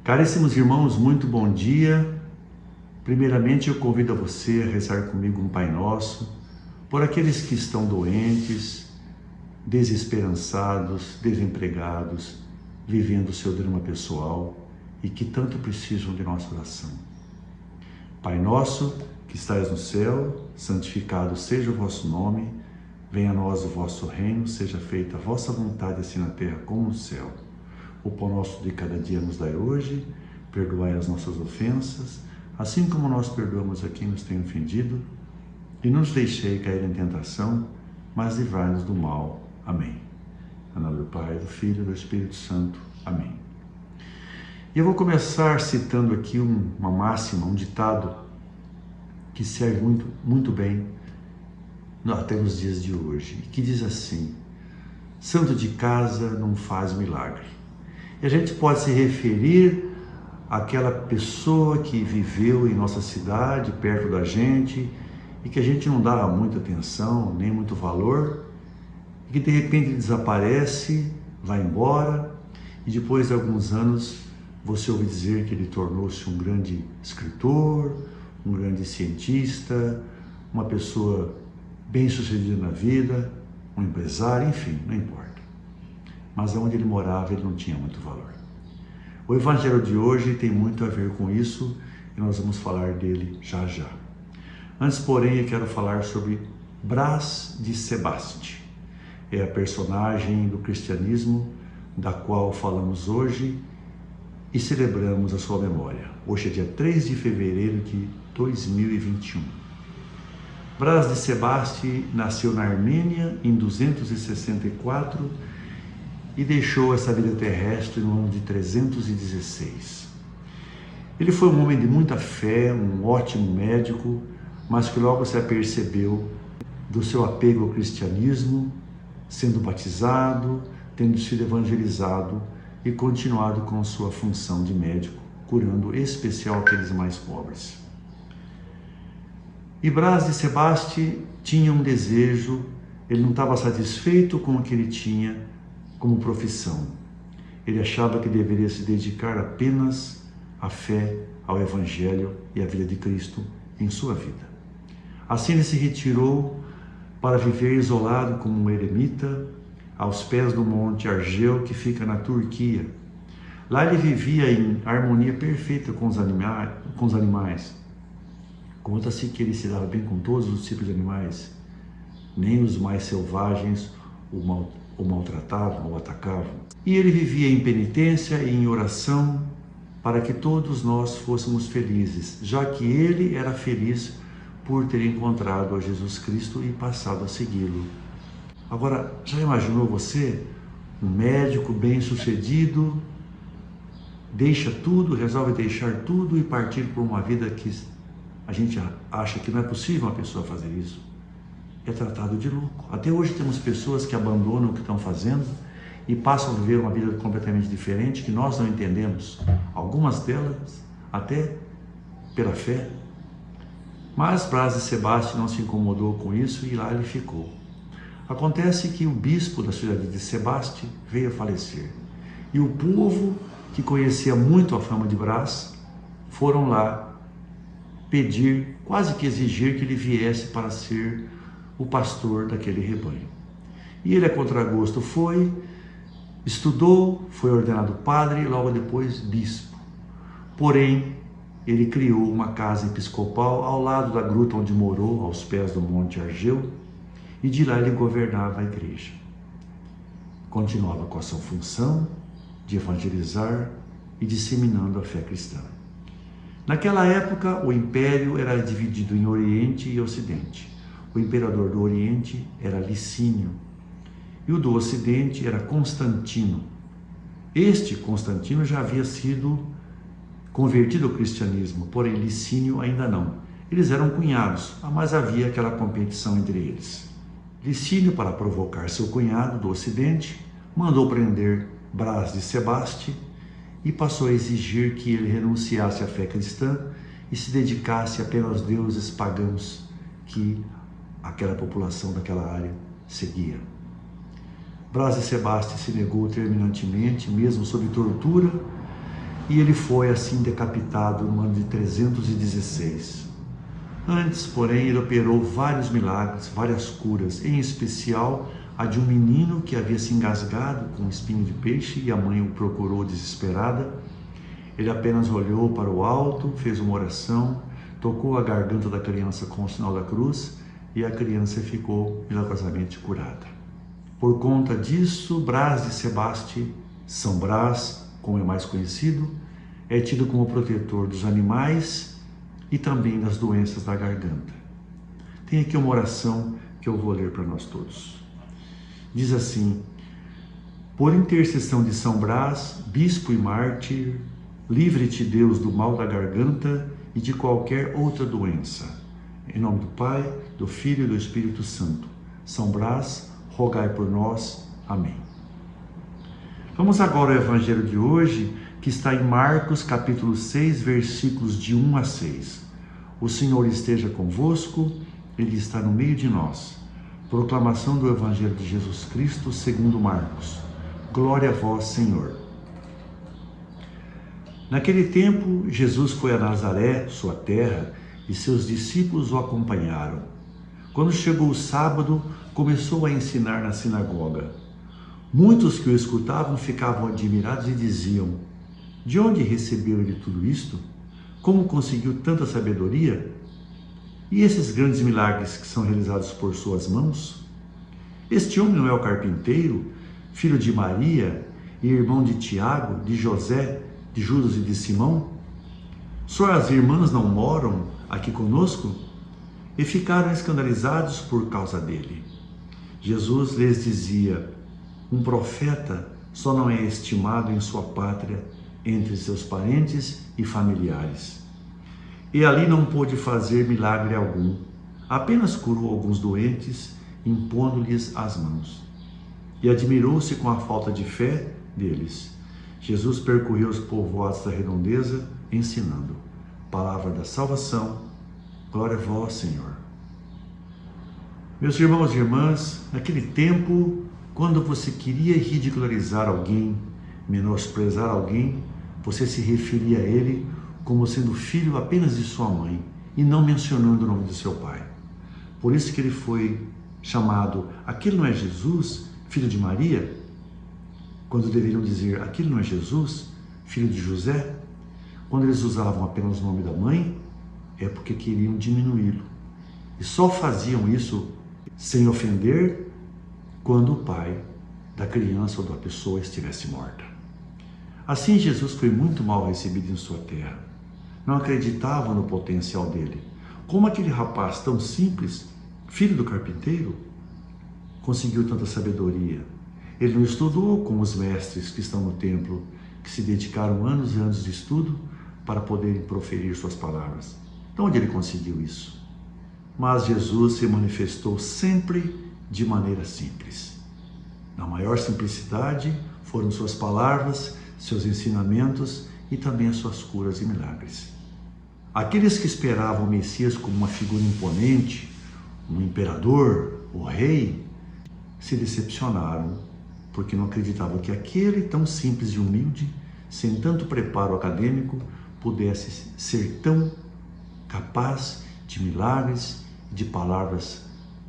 Caríssimos irmãos, muito bom dia. Primeiramente, eu convido a você a rezar comigo um Pai Nosso, por aqueles que estão doentes, desesperançados, desempregados, vivendo o seu drama pessoal e que tanto precisam de nossa oração. Pai nosso, que estais no céu, santificado seja o vosso nome, venha a nós o vosso reino, seja feita a vossa vontade, assim na terra como no céu. O pão nosso de cada dia nos dai hoje, perdoai as nossas ofensas, assim como nós perdoamos a quem nos tem ofendido, e não nos deixei cair em tentação, mas livrai-nos do mal. Amém. Em nome do Pai, do Filho e do Espírito Santo. Amém. E eu vou começar citando aqui uma máxima, um ditado, que serve muito bem até nos dias de hoje, que diz assim: santo de casa não faz milagre. E a gente pode se referir àquela pessoa que viveu em nossa cidade, perto da gente, e que a gente não dava muita atenção, nem muito valor, e que de repente desaparece, vai embora, e depois de alguns anos você ouve dizer que ele tornou-se um grande escritor, um grande cientista, uma pessoa bem-sucedida na vida, um empresário, enfim, não importa. Mas onde ele morava, ele não tinha muito valor. O Evangelho de hoje tem muito a ver com isso e nós vamos falar dele já já. Antes, porém, eu quero falar sobre Brás de Sebaste. É a personagem do cristianismo da qual falamos hoje e celebramos a sua memória. Hoje é dia 3 de fevereiro de 2021. Brás de Sebaste nasceu na Armênia em 264 e deixou essa vida terrestre no ano de 316. Ele foi um homem de muita fé, um ótimo médico, mas que logo se apercebeu do seu apego ao cristianismo, sendo batizado, tendo sido evangelizado e continuado com sua função de médico, curando em especial aqueles mais pobres. E Brás de Sebaste tinha um desejo, ele não estava satisfeito com o que ele tinha como profissão. Ele achava que deveria se dedicar apenas à fé, ao Evangelho e à vida de Cristo em sua vida. Assim ele se retirou para viver isolado como um eremita aos pés do Monte Argeu, que fica na Turquia. Lá ele vivia em harmonia perfeita com os animais. Conta-se que ele se dava bem com todos os tipos de animais, nem os mais selvagens o maltratavam ou atacavam. E ele vivia em penitência e em oração para que todos nós fôssemos felizes, já que ele era feliz por ter encontrado a Jesus Cristo e passado a segui-lo. Agora, já imaginou você, um médico bem-sucedido, deixa tudo, resolve deixar tudo e partir por uma vida que a gente acha que não é possível uma pessoa fazer isso? É tratado de louco. Até hoje temos pessoas que abandonam o que estão fazendo e passam a viver uma vida completamente diferente que nós não entendemos. Algumas delas até pela fé. Mas Brás de Sebaste não se incomodou com isso e lá ele ficou. Acontece que o bispo da cidade de Sebaste veio a falecer. E o povo, que conhecia muito a fama de Brás, foram lá pedir, quase que exigir que ele viesse para ser o pastor daquele rebanho. E ele, a contragosto, foi, estudou, foi ordenado padre e logo depois bispo. Porém, ele criou uma casa episcopal ao lado da gruta onde morou, aos pés do Monte Argeu, e de lá ele governava a igreja. Continuava com a sua função de evangelizar e disseminando a fé cristã. Naquela época, o império era dividido em Oriente e Ocidente. O imperador do Oriente era Licínio e o do Ocidente era Constantino. Este Constantino já havia sido convertido ao cristianismo, porém Licínio ainda não. Eles eram cunhados, mas havia aquela competição entre eles. Licínio, para provocar seu cunhado do Ocidente, mandou prender Brás de Sebaste e passou a exigir que ele renunciasse à fé cristã e se dedicasse apenas aos deuses pagãos que aquela população daquela área seguia. Brás de Sebaste se negou terminantemente, mesmo sob tortura, e ele foi assim decapitado no ano de 316. Antes, porém, ele operou vários milagres, várias curas, em especial a de um menino que havia se engasgado com um espinho de peixe e a mãe o procurou desesperada. Ele apenas olhou para o alto, fez uma oração, tocou a garganta da criança com o sinal da cruz e a criança ficou milagrosamente curada. Por conta disso, Brás de Sebaste, São Brás, como é mais conhecido, é tido como protetor dos animais e também das doenças da garganta. Tem aqui uma oração que eu vou ler para nós todos. Diz assim: por intercessão de São Brás, bispo e mártir, livre-te, Deus, do mal da garganta e de qualquer outra doença. Em nome do Pai, do Filho e do Espírito Santo. São Brás, rogai por nós. Amém. Vamos agora ao Evangelho de hoje, que está em Marcos, capítulo 6, versículos de 1 a 6. O Senhor esteja convosco, Ele está no meio de nós. Proclamação do Evangelho de Jesus Cristo segundo Marcos. Glória a vós, Senhor. Naquele tempo, Jesus foi a Nazaré, sua terra, e seus discípulos o acompanharam. Quando chegou o sábado, começou a ensinar na sinagoga. Muitos que o escutavam ficavam admirados e diziam: de onde recebeu ele tudo isto? Como conseguiu tanta sabedoria? E esses grandes milagres que são realizados por suas mãos? Este homem não é o carpinteiro, filho de Maria e irmão de Tiago, de José, de Judas e de Simão? Suas irmãs não moram aqui conosco? E ficaram escandalizados por causa dele. Jesus lhes dizia: um profeta só não é estimado em sua pátria, entre seus parentes e familiares. E ali não pôde fazer milagre algum, apenas curou alguns doentes, impondo-lhes as mãos. E admirou-se com a falta de fé deles. Jesus percorreu os povoados da redondeza, ensinando. Palavra da salvação, glória a vós, Senhor. Meus irmãos e irmãs, naquele tempo, quando você queria ridicularizar alguém, menosprezar alguém, você se referia a ele como sendo filho apenas de sua mãe e não mencionando o nome de seu pai. Por isso que ele foi chamado: aquele não é Jesus, filho de Maria? Quando deveriam dizer: aquele não é Jesus, filho de José? Quando eles usavam apenas o nome da mãe, é porque queriam diminuí-lo. E só faziam isso sem ofender quando o pai da criança ou da pessoa estivesse morta. Assim, Jesus foi muito mal recebido em sua terra. Não acreditavam no potencial dele. Como aquele rapaz tão simples, filho do carpinteiro, conseguiu tanta sabedoria? Ele não estudou com os mestres que estão no templo, que se dedicaram anos e anos de estudo para poderem proferir suas palavras. De onde ele conseguiu isso? Mas Jesus se manifestou sempre de maneira simples. Na maior simplicidade foram suas palavras, seus ensinamentos e também as suas curas e milagres. Aqueles que esperavam o Messias como uma figura imponente, um imperador, o rei, se decepcionaram, porque não acreditavam que aquele tão simples e humilde, sem tanto preparo acadêmico, pudesse ser tão capaz de milagres e de palavras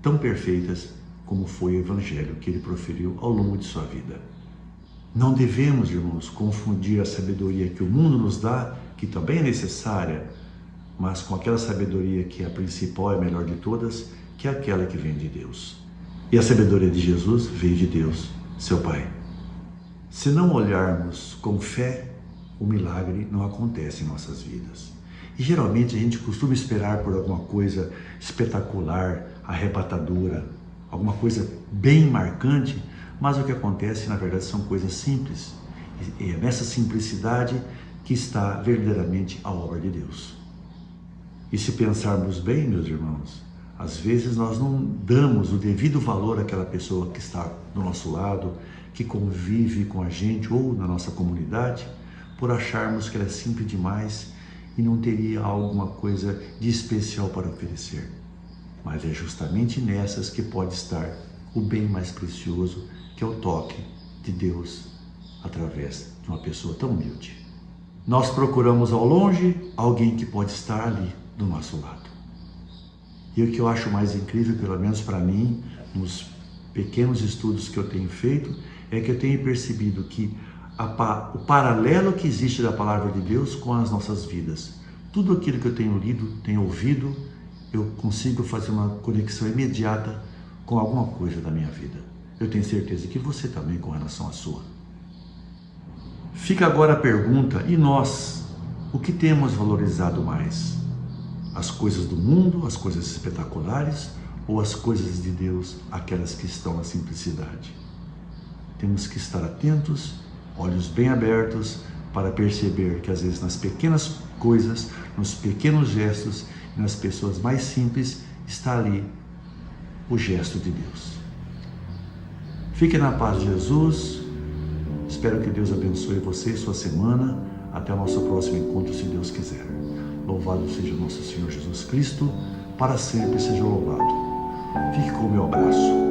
tão perfeitas como foi o Evangelho que ele proferiu ao longo de sua vida. Não devemos, irmãos, confundir a sabedoria que o mundo nos dá, que também é necessária, mas com aquela sabedoria que é a principal e a melhor de todas, que é aquela que vem de Deus. E a sabedoria de Jesus veio de Deus, seu Pai. Se não olharmos com fé, o milagre não acontece em nossas vidas. E geralmente a gente costuma esperar por alguma coisa espetacular, arrebatadora, alguma coisa bem marcante, mas o que acontece, na verdade, são coisas simples. E é nessa simplicidade que está verdadeiramente a obra de Deus. E se pensarmos bem, meus irmãos, às vezes nós não damos o devido valor àquela pessoa que está do nosso lado, que convive com a gente ou na nossa comunidade, por acharmos que ela é simples demais e não teria alguma coisa de especial para oferecer. Mas é justamente nessas que pode estar o bem mais precioso, que é o toque de Deus através de uma pessoa tão humilde. nós procuramos ao longe alguém que pode estar ali do nosso lado. E o que eu acho mais incrível, pelo menos para mim, nos pequenos estudos que eu tenho feito, é que eu tenho percebido que o paralelo que existe da palavra de Deus com as nossas vidas. Tudo aquilo que eu tenho lido, tenho ouvido, eu consigo fazer uma conexão imediata com alguma coisa da minha vida. Eu tenho certeza que você também, com relação à sua. Fica agora a pergunta, e nós? O que temos valorizado mais? As coisas do mundo, as coisas espetaculares, ou as coisas de Deus, aquelas que estão na simplicidade? Temos que estar atentos, olhos bem abertos, para perceber que às vezes nas pequenas coisas, nos pequenos gestos e nas pessoas mais simples, está ali o gesto de Deus. Fique na paz de Jesus. Espero que Deus abençoe você e sua semana. Até o nosso próximo encontro, se Deus quiser. Louvado seja nosso Senhor Jesus Cristo, para sempre seja louvado. Fique com o meu abraço.